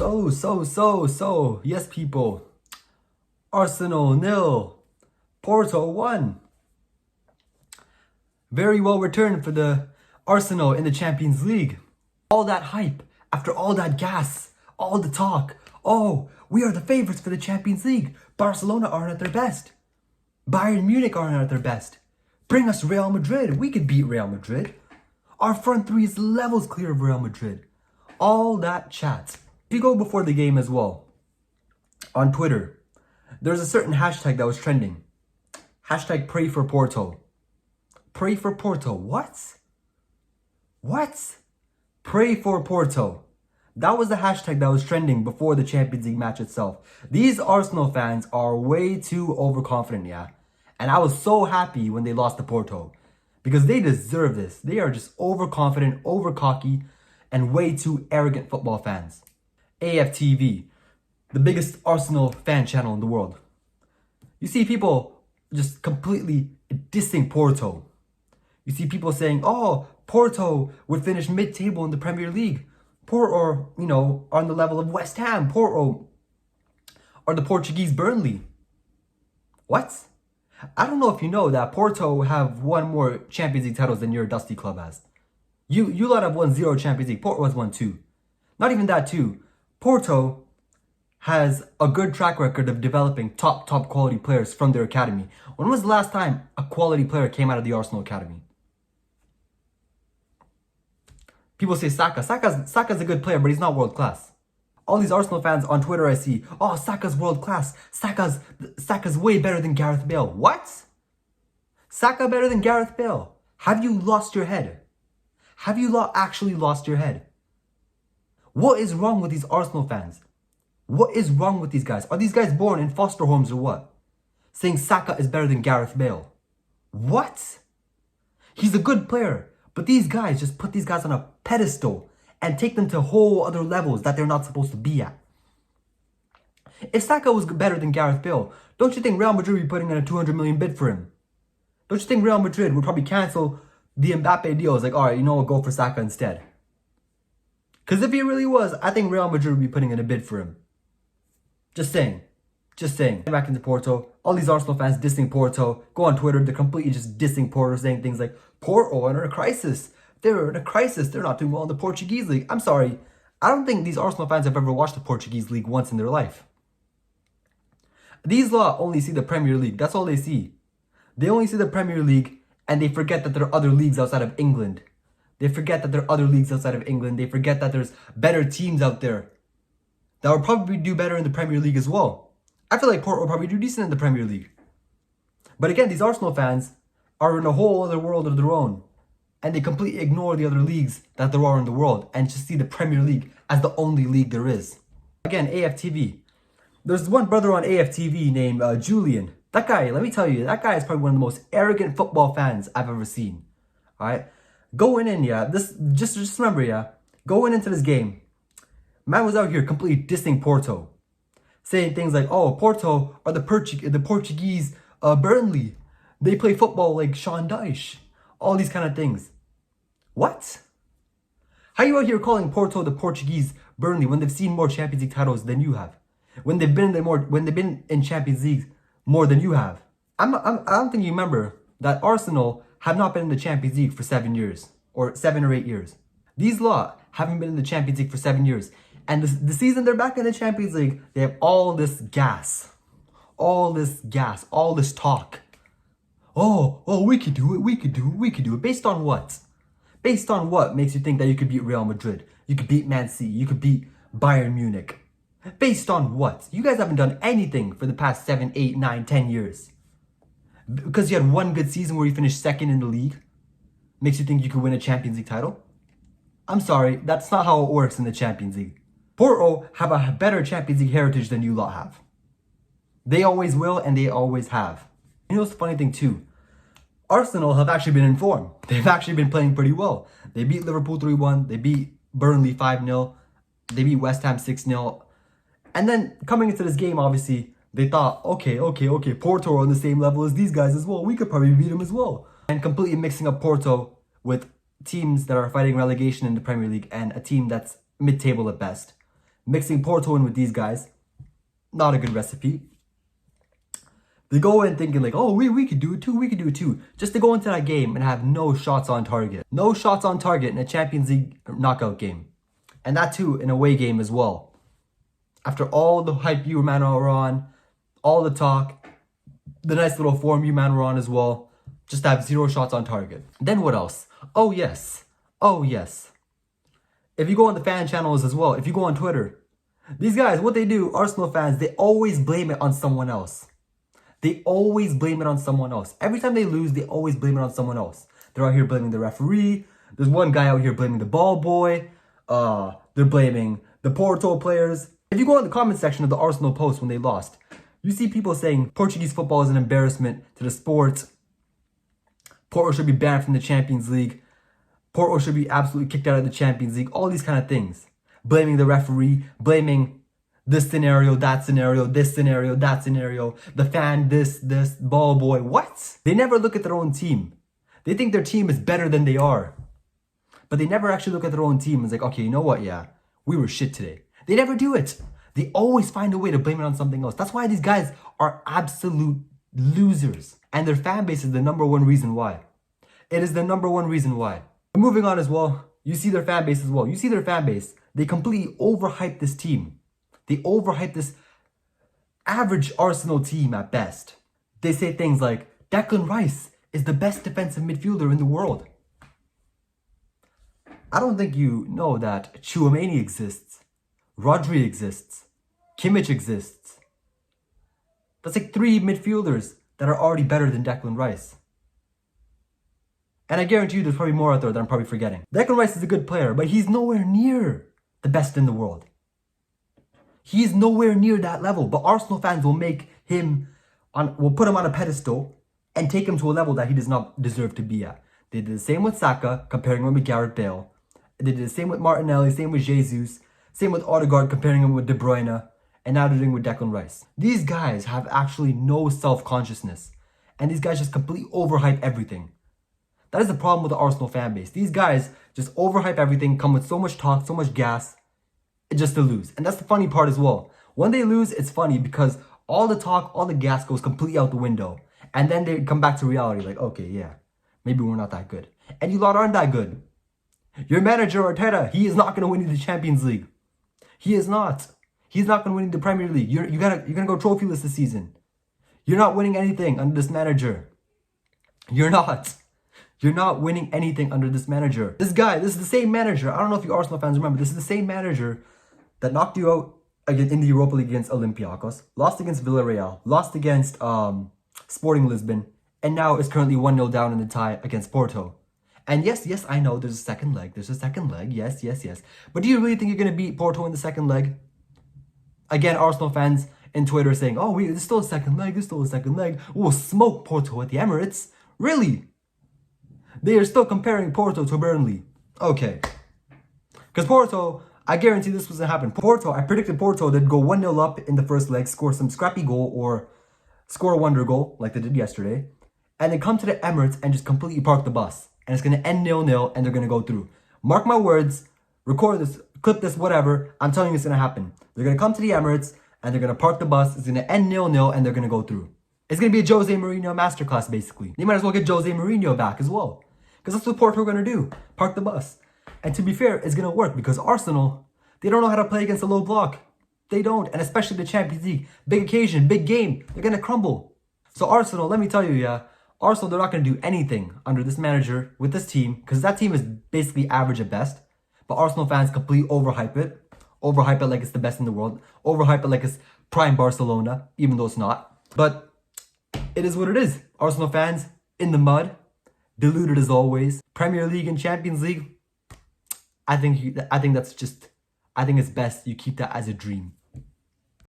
Yes, people. Arsenal 0, Porto 1. Very well returned for the Arsenal in the Champions League. All that hype, after all that gas, all the talk. Oh, we are the favourites for the Champions League. Barcelona aren't at their best. Bayern Munich aren't at their best. Bring us Real Madrid. We could beat Real Madrid. Our front three is levels clear of Real Madrid. All that chat. If you go before the game as well, on Twitter, there's a certain hashtag that was trending. Hashtag pray for Porto. Pray for Porto. What? Pray for Porto. That was the hashtag that was trending before the Champions League match itself. These Arsenal fans are way too overconfident, yeah. And I was so happy when they lost to Porto. Because they deserve this. They are just overconfident, overcocky, and way too arrogant football fans. AFTV, the biggest Arsenal fan channel in the world. You see people just completely dissing Porto. You see people saying, oh, Porto would finish mid-table in the Premier League. Porto, on the level of West Ham. Porto or the Portuguese Burnley. What? I don't know if you know that Porto have won more Champions League titles than your dusty club has. You lot have won 0 Champions League. Porto has won 2. Not even that too. Porto has a good track record of developing top quality players from their academy. When was the last time a quality player came out of the Arsenal academy? People say Saka. Saka's a good player, but he's not world class. All these Arsenal fans on Twitter I see, oh, Saka's world class. Saka's way better than Gareth Bale. What? Saka better than Gareth Bale? Have you lost your head? Have you actually lost your head? What is wrong with these Arsenal fans? What is wrong with these guys? Are these guys born in foster homes or what? Saying Saka is better than Gareth Bale. What? He's a good player, but these guys just put these guys on a pedestal and take them to whole other levels that they're not supposed to be at. If Saka was better than Gareth Bale, don't you think Real Madrid would be putting in a 200 million bid for him? Don't you think Real Madrid would probably cancel the Mbappe deal? It's like, all right, you know what, go for Saka instead. Because if he really was, I think Real Madrid would be putting in a bid for him. Just saying. Back into Porto. All these Arsenal fans dissing Porto. Go on Twitter, they're completely just dissing Porto, saying things like, Porto are in a crisis. They're in a crisis. They're not doing well in the Portuguese league. I'm sorry. I don't think these Arsenal fans have ever watched the Portuguese league once in their life. These lot only see the Premier League. That's all they see. They only see the Premier League and they forget that there are other leagues outside of England. They forget that there are other leagues outside of England. They forget that there's better teams out there that will probably do better in the Premier League as well. I feel like Porto will probably do decent in the Premier League. But again, these Arsenal fans are in a whole other world of their own. And they completely ignore the other leagues that there are in the world and just see the Premier League as the only league there is. Again, AFTV. There's one brother on AFTV named Julian. That guy, let me tell you, that guy is probably one of the most arrogant football fans I've ever seen. Alright? Going in, yeah. Just remember, yeah. Going into this game, man was out here completely dissing Porto. Saying things like, oh, Porto are the Portuguese Burnley. They play football like Sean Dyche. All these kind of things. What? How are you out here calling Porto the Portuguese Burnley when they've seen more Champions League titles than you have? When they've been in Champions League more than you have? I don't think you remember that Arsenal have not been in the Champions League for 7 years. Or 7 or 8 years. These lot haven't been in the Champions League for 7 years. And the season they're back in the Champions League, they have all this gas. All this talk. Oh, we could do it. Based on what? Based on what makes you think that you could beat Real Madrid? You could beat Man City. You could beat Bayern Munich. Based on what? You guys haven't done anything for the past 7, 8, 9, 10 years. Because you had one good season where you finished second in the league. Makes you think you could win a Champions League title? I'm sorry, that's not how it works in the Champions League. Porto have a better Champions League heritage than you lot have. They always will and they always have. You know what's the funny thing too? Arsenal have actually been in form. They've actually been playing pretty well. They beat Liverpool 3-1. They beat Burnley 5-0. They beat West Ham 6-0. And then coming into this game, obviously, they thought, okay, Porto are on the same level as these guys as well. We could probably beat them as well. And completely mixing up Porto with teams that are fighting relegation in the Premier League and a team that's mid-table at best. mixing Porto in with these guys. Not a good recipe. They go in thinking like, oh, we could do it too, we could do it too. Just to go into that game and have no shots on target. No shots on target in a Champions League knockout game. And that too, in a away game as well. After all the hype you man were on, all the talk, the nice little form you man were on as well, just to have 0 shots on target. Then what else? Oh yes. Oh yes. If you go on the fan channels as well, if you go on Twitter, these guys, what they do, Arsenal fans, they always blame it on someone else. They always blame it on someone else. Every time they lose, they always blame it on someone else. They're out here blaming the referee. There's one guy out here blaming the ball boy. They're blaming the Porto players. If you go in the comment section of the Arsenal post when they lost, you see people saying Portuguese football is an embarrassment to the sport. Porto should be banned from the Champions League. Porto should be absolutely kicked out of the Champions League. All these kind of things. Blaming the referee, blaming this scenario, that scenario, this scenario, that scenario, the fan, this, ball boy. What? They never look at their own team. They think their team is better than they are. But they never actually look at their own team and it's like, okay, you know what? Yeah, we were shit today. They never do it. They always find a way to blame it on something else. That's why these guys are absolute losers. And their fan base is the #1 reason why. It is the #1 reason why. But moving on as well, you see their fan base as well. You see their fan base. They completely overhype this team. They overhype this average Arsenal team at best. They say things like, Declan Rice is the best defensive midfielder in the world. I don't think you know that Tchouaméni exists. Rodri exists. Kimmich exists. That's like 3 midfielders that are already better than Declan Rice. And I guarantee you there's probably more out there that I'm probably forgetting. Declan Rice is a good player, but he's nowhere near the best in the world. He's nowhere near that level, but Arsenal fans will will put him on a pedestal and take him to a level that he does not deserve to be at. They did the same with Saka, comparing him with Gareth Bale. They did the same with Martinelli, same with Jesus, same with Odegaard, comparing him with De Bruyne, and now they're doing with Declan Rice. These guys have actually no self-consciousness, and these guys just completely overhype everything. That is the problem with the Arsenal fan base. These guys just overhype everything, come with so much talk, so much gas, just to lose. And that's the funny part as well. When they lose, it's funny because all the talk, all the gas goes completely out the window. And then they come back to reality like, okay, yeah, maybe we're not that good. And you lot aren't that good. Your manager, Arteta, he is not going to win you the Champions League. He is not. He's not going to win you the Premier League. You're going to go trophyless this season. You're not winning anything under this manager. You're not. You're not winning anything under this manager. This is the same manager. I don't know if you Arsenal fans remember. This is the same manager that knocked you out in the Europa League against Olympiacos, lost against Villarreal, lost against Sporting Lisbon, and now is currently 1-0 down in the tie against Porto. And yes, I know there's a second leg. There's a second leg. Yes. But do you really think you're going to beat Porto in the second leg? Again, Arsenal fans in Twitter saying, oh, there's still a second leg. There's still a second leg. We'll smoke Porto at the Emirates. Really? They are still comparing Porto to Burnley. Okay. Because Porto, I guarantee this was going to happen. I predicted Porto they'd go 1-0 up in the first leg, score some scrappy goal or score a wonder goal like they did yesterday, and then come to the Emirates and just completely park the bus. And it's going to end 0-0 and they're going to go through. Mark my words, record this, clip this, whatever. I'm telling you it's going to happen. They're going to come to the Emirates and they're going to park the bus. It's going to end 0-0 and they're going to go through. It's going to be a Jose Mourinho masterclass, basically. You might as well get Jose Mourinho back as well. Because that's what Porto are going to do. Park the bus. And to be fair, it's going to work because Arsenal, they don't know how to play against a low block. They don't. And especially the Champions League. Big occasion, big game. They're going to crumble. So Arsenal, let me tell you, Arsenal, they're not going to do anything under this manager with this team. Because that team is basically average at best. But Arsenal fans completely overhype it. Overhype it like it's the best in the world. Overhype it like it's prime Barcelona. Even though it's not. But it is what it is. Arsenal fans in the mud. Deluded as always. Premier League and Champions League. I think it's best you keep that as a dream.